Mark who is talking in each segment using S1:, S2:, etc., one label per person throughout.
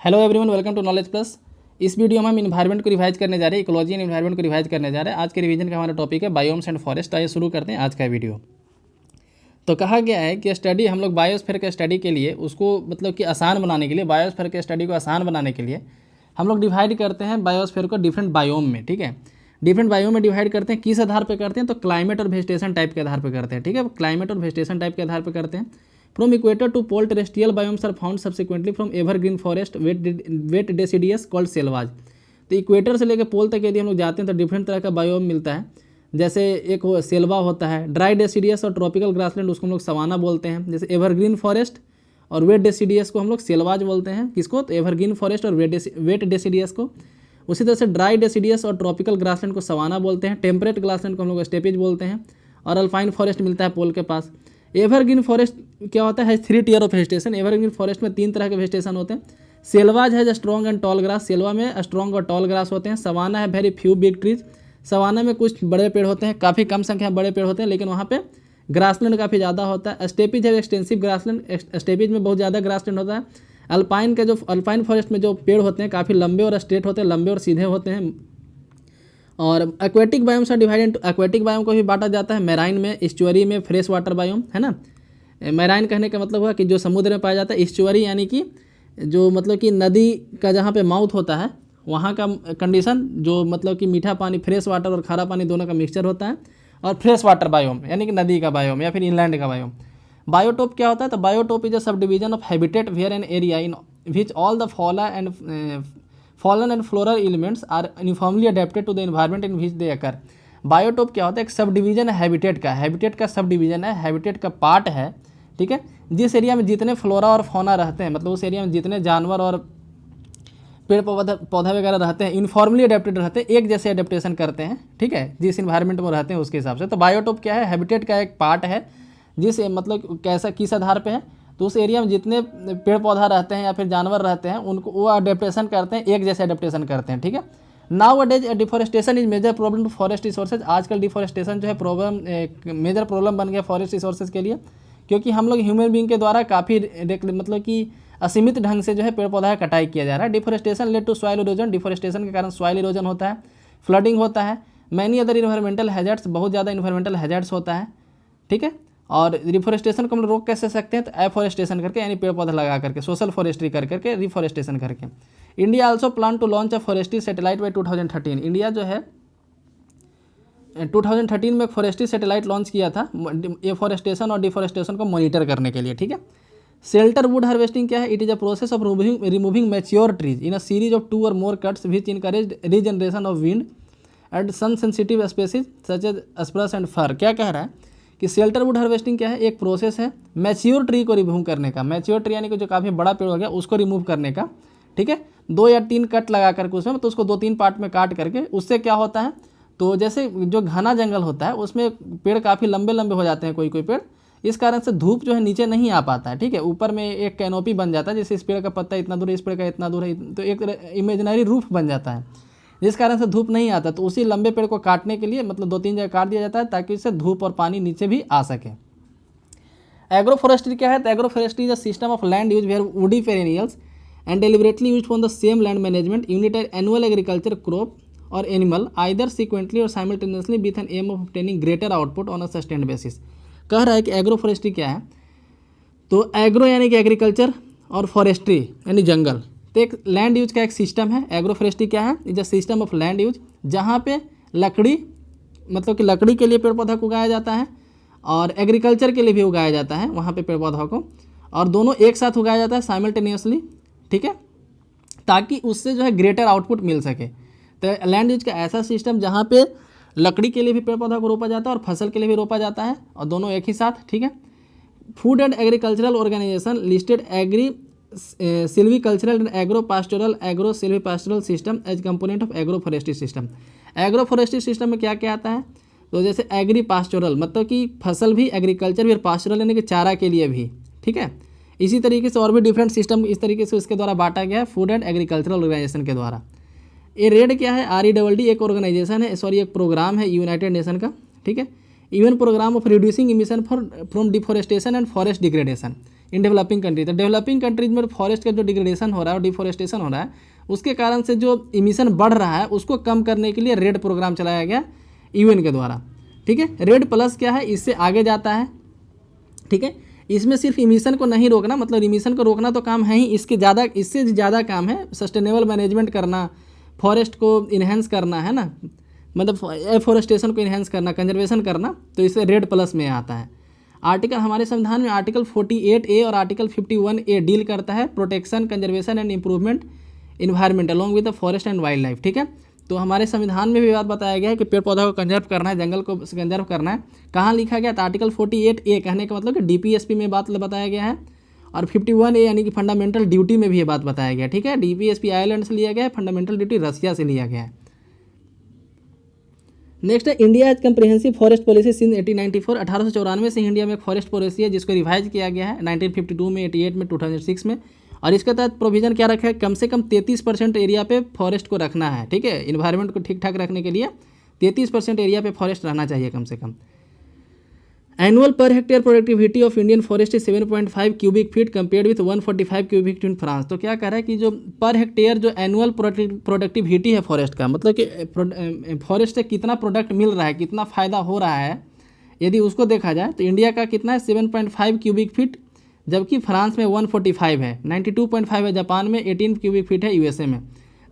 S1: Hello everyone, welcome to knowledge plus. इस video में हम इन्वायरमेंट को रिवाइज करने जा रहे हैं, इकोलॉजी एंड इन्वायरमेंट को रिवाइज करने जा रहे हैं। आज के रिवीजन का हमारा टॉपिक है बायोम्स एंड फॉरेस्ट। आइए शुरू करते हैं आज का वीडियो। तो कहा गया है कि स्टडी हम लोग बायोस्फीयर के स्टडी के लिए उसको मतलब कि आसान बनाने के लिए, बायोस्फीयर के स्टडी को आसान बनाने के लिए हम लोग डिवाइड करते हैं बायोस्फीयर को डिफरेंट बायोम में। ठीक है, डिफरेंट बायोम में डिवाइड करते हैं। किस आधार पर करते हैं? तो क्लाइमेट और वेजिटेशन टाइप के आधार पर करते हैं। ठीक है, क्लाइमेट और वेजिटेशन टाइप के आधार पर करते हैं। From equator to pole terrestrial biomes are found subsequently from evergreen forest wet deciduous called selvas. तो इक्वेटर से लेकर पोल तक यदि हम लोग जाते हैं तो डिफरेंट तरह का बायोम मिलता है। जैसे एक सेल्वा होता है, ड्राई डेसिडियस और ट्रॉपिकल ग्रासलैंड, उसको हम लोग सवाना बोलते हैं। जैसे एवरग्रीन फॉरेस्ट और वेट डेसिडियस को हम लोग सेल्वाज बोलते हैं। किसको? तो एवरग्रीन फॉरेस्ट और वेट डेसिडियस को। उसी तरह से ड्राई डेसिडियस और ट्रॉपिकल ग्रासलैंड को सवाना बोलते हैं। टेम्परेट ग्रासलैंड को हम लोग स्टेपेज बोलते हैं। और अल्पाइन फॉरेस्ट मिलता है पोल के पास। एवरग्रीन फॉरेस्ट क्या होता है? 3 tier of vegetation. Evergreen forest में 3 तरह के वेजिटेशन होते हैं। सेल्वाज है जो strong and tall grass, selva में स्ट्रॉन्ग और टॉल ग्रास होते हैं। सवाना है very few big trees, savanna में कुछ बड़े पेड़ होते हैं, काफ़ी कम संख्या में बड़े पेड़ होते हैं, लेकिन वहाँ पे ग्रासलैंड काफ़ी ज़्यादा होता है। स्टेपिज है एक्सटेंसिव ग्रासलैंड, स्टेपिज में बहुत ज़्यादा ग्रासलैंड होता है। अल्पाइन के जो अल्पाइन फॉरेस्ट में जो पेड़ होते हैं काफ़ी लंबे और स्ट्रेट होते हैं, लंबे और सीधे होते हैं। और aquatic biomes are divided into, aquatic biome को भी बांटा जाता है मैराइन में, इस्चुअरी में, फ्रेश वाटर बायोम, है ना। मैराइन कहने का मतलब हुआ कि जो समुद्र में पाया जाता है। इस्चुअरी यानी कि जो मतलब कि नदी का जहाँ पे माउथ होता है वहाँ का कंडीशन, जो मतलब कि मीठा पानी, फ्रेश वाटर और खारा पानी दोनों का मिक्सचर होता है। और फ्रेश वाटर बायोम यानी कि नदी का बायोम या फिर इनलैंड का बायोम। बायोटोप क्या होता है? तो biotope is a sub division of habitat where an area in which all the फॉलन and floral elements are uniformly adapted to the environment in which they occur. Biotope क्या होता है? एक सब डिवीजन है हैबिटेट का, habitat का sub division है, habitat का पार्ट है। ठीक है, जिस एरिया में जितने फ्लोरा और फौना रहते हैं, मतलब उस एरिया में जितने जानवर और पेड़ पौधा वगैरह रहते हैं, यूनिफॉर्मली अडेप्टेड रहते हैं, एक जैसे अडेप्टेशन करते हैं। ठीक है, जिस इन्वायरमेंट में रहते हैं उसके हिसाब से। तो बायोटोप क्या है? हैबिटेट का एक पार्ट है, जिस मतलब कैसा किस आधार पे है? तो उस एरिया में जितने पेड़ पौधा रहते हैं या फिर जानवर रहते हैं उनको वो अडेप्टेशन करते हैं, एक जैसे अडेप्टेशन करते हैं। ठीक है, nowadays deforestation is major problem to forest resources. आजकल डिफॉरेस्टेशन जो है प्रॉब्लम, मेजर प्रॉब्लम बन गया फॉरेस्ट रिसोर्सेज के लिए, क्योंकि हम लोग ह्यूमन बीइंग के द्वारा काफ़ी मतलब कि असीमित ढंग से जो है पेड़ पौधा का कटाई किया जा रहा है। Deforestation led to soil erosion, deforestation के कारण सॉइल इरोजन होता है, फ्लडिंग होता है, मैनी अदर इन्वायरमेंटल हैजर्ड्स, बहुत ज़्यादा इन्वायरमेंटल हैजर्ड्स होता है। ठीक है, और डिफॉरेस्टेशन को हम रोक कैसे सकते हैं? तो एफॉरेस्टेशन करके, यानी पेड़ पौधा लगा करके, सोशल फॉरेस्ट्री कर करके, रिफॉरेस्टेशन करके। India also plan to launch a forestry satellite by 2013। India जो है 2013 में फॉरेस्ट्री सैटेलाइट लॉन्च किया था एफॉरेस्टेशन और डिफॉरेस्टेशन को मॉनिटर करने के लिए। ठीक है, शेल्टर वुड हार्वेस्टिंग क्या है? It is a process of removing mature trees in a series of 2 or more cuts which encourage regeneration of wind and sun sensitive species such as spruce and fir. क्या कह रहा है कि shelter would harvesting क्या है? एक process है mature tree को रिमूव करने का। मैच्योर ट्री यानी कि जो काफ़ी बड़ा पेड़ हो गया उसको रिमूव करने का। ठीक है, 2 या 3 कट लगा करके उसमें, तो उसको 2-3 पार्ट में काट करके, उससे क्या होता है? तो जैसे जो घना जंगल होता है उसमें पेड़ काफ़ी लंबे लंबे हो जाते हैं कोई कोई पेड़, इस कारण से धूप जो है नीचे नहीं आ पाता है। ठीक है, ऊपर में एक कैनोपी बन जाता है, जैसे इस पेड़ का पत्ता इतना दूर है, इस पेड़ का इतना दूर है, तो एक इमेजिनरी रूफ बन जाता है, जिस कारण से धूप नहीं आता। तो उसी लंबे पेड़ को काटने के लिए मतलब 2-3 जगह काट दिया जाता है ताकि इससे धूप और पानी नीचे भी आ सके। एग्रो फॉरेस्ट्री क्या है? तो agro forestry is a system of land use where woody perennials and deliberately use from the same land management unit annual agriculture crop और एनिमल आइदर सीक्वेंटली और simultaneously with an aim of obtaining greater output on a sustained basis. कह रहा है कि agro forestry क्या है? तो agro यानी कि एग्रीकल्चर और फॉरेस्ट्री यानी जंगल, तो एक लैंड यूज का एक सिस्टम है। एग्रो फॉरेस्ट्री क्या है? Is a system of land use, जहाँ पे लकड़ी मतलब कि लकड़ी के लिए पेड़ पौधा को उगाया जाता है और एग्रीकल्चर के लिए भी उगाया जाता है वहाँ पे पेड़ पौधा को, और दोनों एक साथ उगाया जाता है साइमल्टेनियसली। ठीक है, ताकि उससे जो है ग्रेटर आउटपुट मिल सके। तो लैंड यूज का ऐसा सिस्टम जहाँ पे लकड़ी के लिए भी पेड़ पौधा को रोपा जाता है और फसल के लिए भी रोपा जाता है, और दोनों एक ही साथ। ठीक है, food and agricultural organization listed agri silvicultural and agro pastoral agro silvi pastoral system as component of agro forestry system. Agro forestry system में क्या क्या आता है? तो जैसे एग्री पास्टोरल मतलब कि फसल भी, एग्रीकल्चर भी, और पास्टोरल यानी कि चारा के लिए भी। ठीक है, इसी तरीके से और भी डिफरेंट सिस्टम इस तरीके से उसके द्वारा बांटा गया है फूड एंड एग्रीकल्चरल ऑर्गेनाइजेशन के द्वारा। ये रेड क्या है? REDD एक ऑर्गेनाइजेशन है, सॉरी एक प्रोग्राम है यूनाइटेड नेशन का। ठीक है, even program of reducing emission from deforestation and forest degradation. In developing countries. तो डेवलपिंग कंट्रीज में फॉरेस्ट का जो डिग्रेडेशन हो रहा है और डिफॉरेस्टेशन हो रहा है, उसके कारण से जो इमिशन बढ़ रहा है उसको कम करने के लिए रेड प्रोग्राम चलाया गया यूएन के द्वारा। ठीक है, रेड प्लस क्या है, इससे आगे जाता है। ठीक है, इसमें सिर्फ इमिशन को नहीं रोकना, मतलब इमिशन को रोकना तो काम है ही, इससे ज़्यादा काम है सस्टेनेबल मैनेजमेंट करना, फॉरेस्ट को इन्हेंस करना, है ना, मतलब एफॉरेस्टेशन को इन्हेंस करना, कंजर्वेशन करना। तो इससे रेड प्लस में आता है। आर्टिकल हमारे संविधान में आर्टिकल 48A और आर्टिकल 51A डील करता है protection, conservation and improvement environment along with the forest and wild life. ठीक है, तो हमारे संविधान में भी बात बताया गया है कि पेड़ पौधा को कंजर्व करना है, जंगल को कंजर्व करना है। कहाँ लिखा गया? तो आर्टिकल 48A कहने का मतलब कि डीपीएसपी में बात बताया गया है, और 51A यानी कि फंडामेंटल ड्यूटी में भी ये बात बताया गया। ठीक है, डीपीएसपी आयरलैंड से लिया गया है, फंडामेंटल ड्यूटी रसिया से लिया गया है। नेक्स्ट है India as comprehensive forest policy since 1894। 1894 से इंडिया में एक फॉरेस्ट पॉलिसी है जिसको रिवाइज किया गया है 1952 में, 88 में, 2006 में। और इसके तहत प्रोविजन क्या रखा है? कम से कम 33% एरिया पे फॉरेस्ट को रखना है। ठीक है, इन्वायरमेंट को ठीक ठाक रखने के लिए 33% एरिया पे फॉरेस्ट रहना चाहिए कम से कम। Annual per hectare productivity of Indian forest is 7.5 cubic feet compared with 145 cubic feet in France. तो क्या कह रहा है कि जो पर हेक्टेयर जो एनुअल प्रोडक्टिविटी है फॉरेस्ट का, मतलब कि फॉरेस्ट से कितना प्रोडक्ट मिल रहा है, कितना फ़ायदा हो रहा है, यदि उसको देखा जाए तो इंडिया का कितना है? 7.5 क्यूबिक फीट, जबकि फ्रांस में 145 है, 92.5 है जापान में, 18 क्यूबिक फीट है यूएसए में।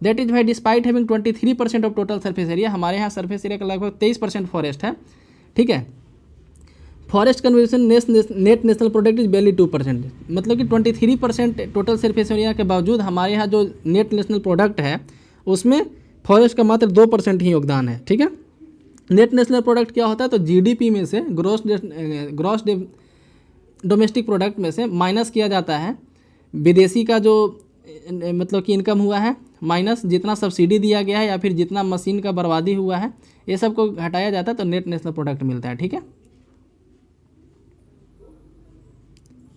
S1: That is why despite having 23% of total surface area, हमारे यहाँ सरफेस एरिया का लगभग 23% फॉरेस्ट है। ठीक है, forest conversation net national product is barely 2%, मतलब कि 23% टोटल सरफेस एरिया के बावजूद हमारे यहाँ जो नेट नेशनल प्रोडक्ट है उसमें फॉरेस्ट का मात्र 2% ही योगदान है। ठीक है, नेट नेशनल प्रोडक्ट क्या होता है? तो जीडीपी में से ग्रॉस डोमेस्टिक प्रोडक्ट में से माइनस किया जाता है विदेशी का जो मतलब कि इनकम हुआ है, माइनस जितना सब्सिडी दिया गया है या फिर जितना मशीन का बर्बादी हुआ है, ये सब को हटाया जाता है तो नेट नेशनल प्रोडक्ट मिलता है। ठीक है,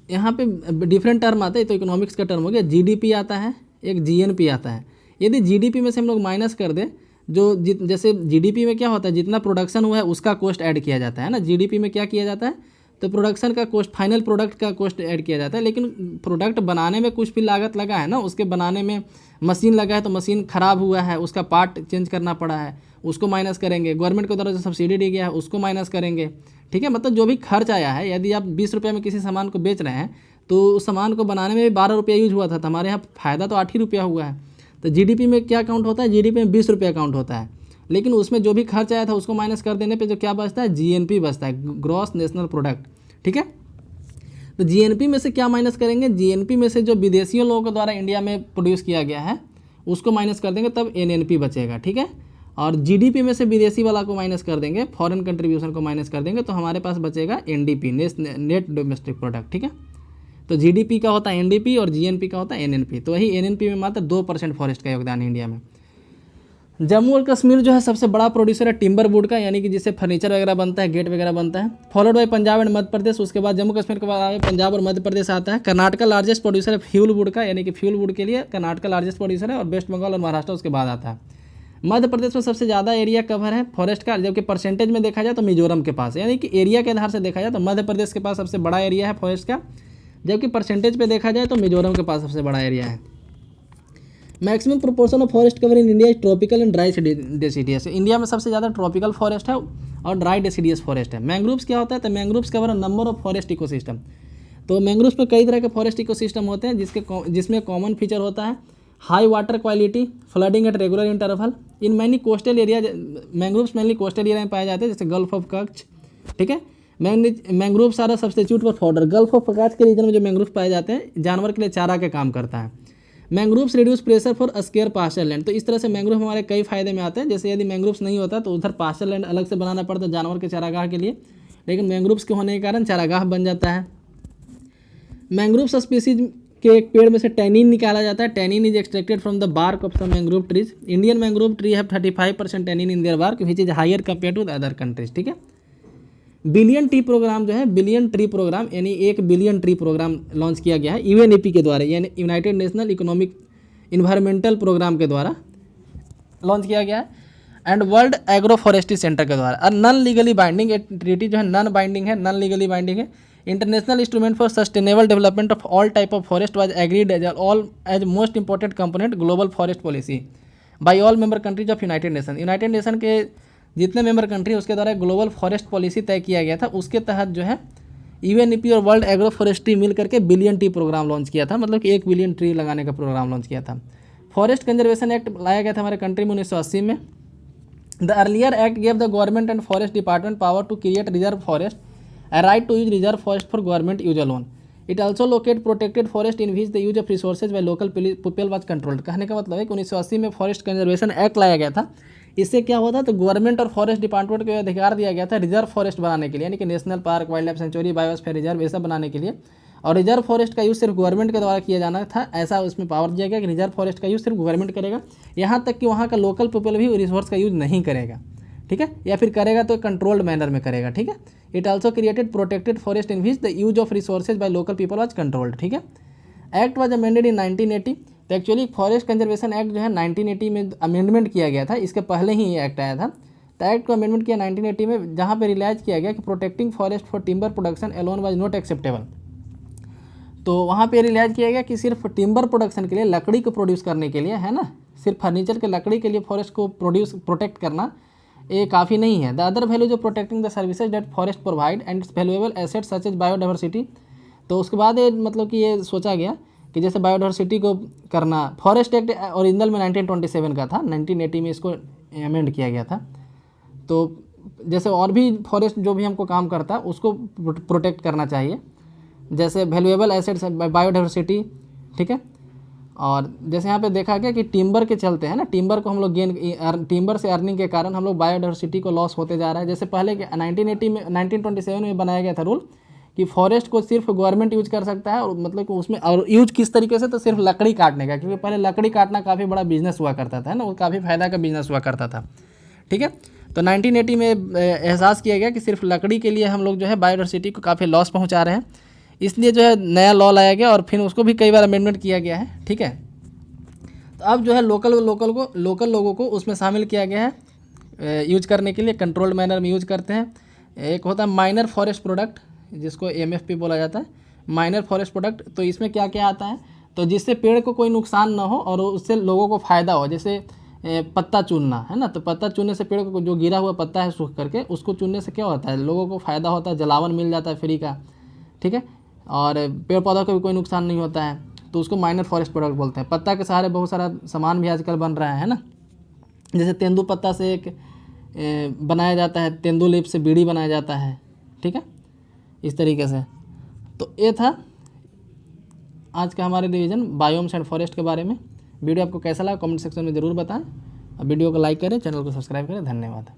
S1: यहाँ पे डिफरेंट टर्म आता है, तो इकोनॉमिक्स का टर्म हो गया, जीडीपी आता है, एक जीएनपी आता है। यदि जीडीपी में से हम लोग माइनस कर दें, जो जैसे जीडीपी में क्या होता है, जितना प्रोडक्शन हुआ है उसका कॉस्ट ऐड किया जाता है ना। जीडीपी में क्या किया जाता है? तो प्रोडक्शन का कॉस्ट, फाइनल प्रोडक्ट का कॉस्ट ऐड किया जाता है, लेकिन प्रोडक्ट बनाने में कुछ भी लागत लगा है ना, उसके बनाने में मशीन लगा है तो मशीन ख़राब हुआ है, उसका पार्ट चेंज करना पड़ा है, उसको माइनस करेंगे। गवर्नमेंट के द्वारा जो सब्सिडी दी गया है उसको माइनस करेंगे। ठीक है, मतलब जो भी खर्च आया है, यदि आप 20 रुपये में किसी सामान को बेच रहे हैं तो उस सामान को बनाने में भी 12 रुपया यूज हुआ था, तो हमारे यहाँ फ़ायदा तो 8 ही रुपया हुआ है। तो जीडीपी में क्या काउंट होता है? जीडीपी में 20 रुपया काउंट होता है, लेकिन उसमें जो भी खर्च आया था उसको माइनस कर देने पे जो क्या बचता है? जीएनपी बचता है, ग्रॉस नेशनल प्रोडक्ट। ठीक है, तो जीएनपी में से क्या माइनस करेंगे? जीएनपी में से जो विदेशियों लोगों के द्वारा इंडिया में प्रोड्यूस किया गया है उसको माइनस कर देंगे, तब एनएनपी बचेगा। ठीक है, और जीडीपी में से विदेशी वाला को माइनस कर देंगे, फॉरेन कंट्रीब्यूशन को माइनस कर देंगे, तो हमारे पास बचेगा एनडीपी, नेट डोमेस्टिक प्रोडक्ट। ठीक है, तो जीडीपी का होता है एनडीपी और जीएनपी का होता है एनएनपी। तो वही एनएनपी में मात्र 2% फॉरेस्ट का योगदान है इंडिया में। जम्मू और कश्मीर जो है सबसे बड़ा प्रोड्यूसर है टिम्बर वुड का, यानी कि जिससे फर्नीचर वगैरह बनता है, गेट वगैरह बनता है। Followed by Punjab and Madhya Pradesh, उसके बाद जम्मू कश्मीर के बाद पंजाब और मध्य प्रदेश आता है। कर्नाटक लार्जेस्ट प्रोड्यूसर है फ्यूल वुड का, यानी कि फ्यूल वुड के लिए कर्नाटक लार्जेस्ट प्रोड्यूसर है, और वेस्ट बंगाल और महाराष्ट्र उसके बाद आता है। मध्य प्रदेश में सबसे ज़्यादा एरिया कवर है फॉरेस्ट का, जबकि परसेंटेज में देखा जाए तो मिजोरम के पास है, यानी कि एरिया के आधार से देखा जाए तो मध्य प्रदेश के पास सबसे बड़ा एरिया है फॉरेस्ट का, जबकि परसेंटेज पे देखा जाए तो मिजोरम के पास सबसे बड़ा एरिया है। Maximum proportion of forest cover in India is tropical and dry deciduous. India में सबसे ज़्यादा ट्रॉपिकल फॉरेस्ट है और ड्राई डेसिडियस फॉरेस्ट है। मैंग्रोव्स क्या होता है? तो mangroves cover number of forest ecosystem. तो मैंग्रोव्स में कई तरह के फॉरेस्ट इकोसिस्टम होते हैं, जिसमें कॉमन फीचर होता है high water quality, flooding at regular interval in many coastal area. Mangroves mainly coastal area में पाए जाते हैं, जैसे गल्फ ऑफ कच्छ। ठीक है, mangroves are substitute for fodder. Gulf of Kutch के रीजन में जो मैंग्रोव्स पाए जाते हैं जानवर के लिए चारा के काम करता है। Mangroves reduce pressure for scarce pasture land. तो इस तरह से मैंग्रोव हमारे कई फायदे में आते हैं, जैसे यदि मैंग्रोव्स नहीं होता तो उधर पास्चर लैंड अलग से बनाना पड़ता है जानवर के चारागाह के लिए, लेकिन मैंग्रोव्स के होने के कारण चारागाह बन जाता है। मैंग्रोव स्पीसीज के एक पेड़ में से टैनिन निकाला जाता है। Tannin is extracted from the bark of some mangrove trees. Indian mangrove tree have 35% tannin in their bark which is higher compare to the other countries. ठीक है, बिलियन ट्री प्रोग्राम जो है, बिलियन ट्री प्रोग्राम यानी 1 billion tree programme launch किया गया है UNEP के द्वारा, यानी United National economic environmental program के द्वारा लॉन्च किया गया है, and world agro forestry center के द्वारा। और नॉन लीगली बाइंडिंग ट्रीटी जो है नॉन बाइंडिंग है, नॉन लीगली बाइंडिंग है। International instrument for sustainable development of all type of forest was agreed as most important component global forest policy by all member countries of United Nation. United Nation के जितने member country उसके द्वारा global forest policy तय किया गया था, उसके तहत जो है यूएनईपी और वर्ल्ड एग्रो फॉरेस्ट्री मिल करके बिलियन ट्री प्रोग्राम लॉन्च किया था, मतलब कि 1 बिलियन ट्री लगाने का प्रोग्राम लॉन्च किया था। फॉरेस्ट कंजर्वेशन एक्ट लाया गया था हमारे कंट्री में 1980 में। The earlier act gave the government and forest department power to create reserve forest, a right to use reserve forest for government use alone. It also locate protected forest in which the use of resources by local people was controlled. कहने का मतलब है कि 1980 में forest conservation act लाया गया था। इससे क्या होता तो गवर्नमेंट और फॉरेस्ट डिपार्टमेंट को अधिकार दिया गया था रिजर्व फॉरेस्ट बनाने के लिए, यानी कि national park, wild life sanctuary, biosphere reserve ये सब बनाने के लिए। और रिजर्व फॉरेस्ट का यूज़ सिर्फ गवर्नमेंट के द्वारा किया जाना था, ऐसा उसमें पावर दिया गया कि रिजर्व फॉरेस्ट का यूज़ सिर्फ गवर्नमेंट करेगा, यहाँ तक कि वहाँ का लोकल पीपल भी रिसोर्स का यूज़ नहीं करेगा, ठीक है, या फिर करेगा तो कंट्रोल्ड मैनर में करेगा, ठीक है। It also created protected forest in which the use of resources by local people was controlled, ठीक है। Act was amended in 1980। तो एक्चुअली फॉरेस्ट कंजर्वेशन एक्ट जो है 1980 में अमेंडमेंट किया गया था, इसके पहले ही ये एक्ट आया था। तो एक्ट को अमेंडमेंट किया 1980 में, जहाँ पे रियलाइज किया गया कि protecting forest for timber production alone was not acceptable. तो वहाँ पे रियलाइज किया गया कि सिर्फ टिम्बर प्रोडक्शन के लिए, लकड़ी को प्रोड्यूस करने के लिए, है ना, सिर्फ फर्नीचर के लकड़ी के लिए फॉरेस्ट को प्रोटेक्ट करना ये काफ़ी नहीं है। The other values of protecting the services that forest provide and its valuable assets such as biodiversity. तो उसके बाद ये मतलब कि ये सोचा गया कि जैसे बायोडाइवर्सिटी को करना, फॉरेस्ट एक्ट ओरिजिनल में 1927 का था, 1980 में इसको अमेंड किया गया था। तो जैसे और भी फॉरेस्ट जो भी हमको काम करता है उसको प्रोटेक्ट करना चाहिए, जैसे वैल्यूएबल एसेट्स बायोडाइवर्सिटी, ठीक है। और जैसे यहाँ पे देखा गया कि टिम्बर के चलते हैं ना, टिम्बर को हम लोग टिम्बर से अर्निंग के कारण हम लोग बायोडाइवर्सिटी को लॉस होते जा रहा है। जैसे पहले 1980 में 1927 में बनाया गया था रूल कि फॉरेस्ट को सिर्फ गवर्नमेंट यूज कर सकता है, और मतलब कि उसमें और यूज किस तरीके से, तो सिर्फ लकड़ी काटने का, क्योंकि पहले लकड़ी काटना काफ़ी बड़ा बिजनेस हुआ करता था ना, वो काफ़ी फायदा का बिजनेस हुआ करता था, ठीक है। तो 1980 में एहसास किया गया कि सिर्फ लकड़ी के लिए हम लोग जो है बायोडाइवर्सिटी को काफ़ी लॉस पहुँचा रहे हैं, इसलिए जो है नया लॉ लाया गया और फिर उसको भी कई बार अमेंडमेंट किया गया है, ठीक है। तो अब जो है लोकल लोगों को उसमें शामिल किया गया है यूज करने के लिए, कंट्रोल्ड मैनर में यूज करते हैं। एक होता है माइनर फॉरेस्ट प्रोडक्ट, जिसको MFP बोला जाता है, माइनर फॉरेस्ट प्रोडक्ट। तो इसमें क्या क्या आता है, तो जिससे पेड़ को कोई नुकसान ना हो और उससे लोगों को फ़ायदा हो, जैसे पत्ता चुनना है ना, तो पत्ता चुनने से पेड़ को जो गिरा हुआ पत्ता है सूख करके, उसको चुनने से क्या होता है, लोगों को फ़ायदा होता है, जलावन मिल जाता है फ्री का, ठीक है, और पेड़ पौधा को भी कोई नुकसान नहीं होता है, तो उसको माइनर फॉरेस्ट प्रोडक्ट बोलते हैं। पत्ता के सहारे बहुत सारा सामान भी आजकल बन रहा है ना, जैसे तेंदू पत्ता से एक बनाया जाता है, तेंदू लीफ से बीड़ी बनाया जाता है, ठीक है, इस तरीके से। तो ये था आज का हमारे रिवीजन बायोम्स एंड फॉरेस्ट के बारे में। वीडियो आपको कैसा लगा कमेंट सेक्शन में ज़रूर बताएं, और वीडियो को लाइक करें, चैनल को सब्सक्राइब करें। धन्यवाद।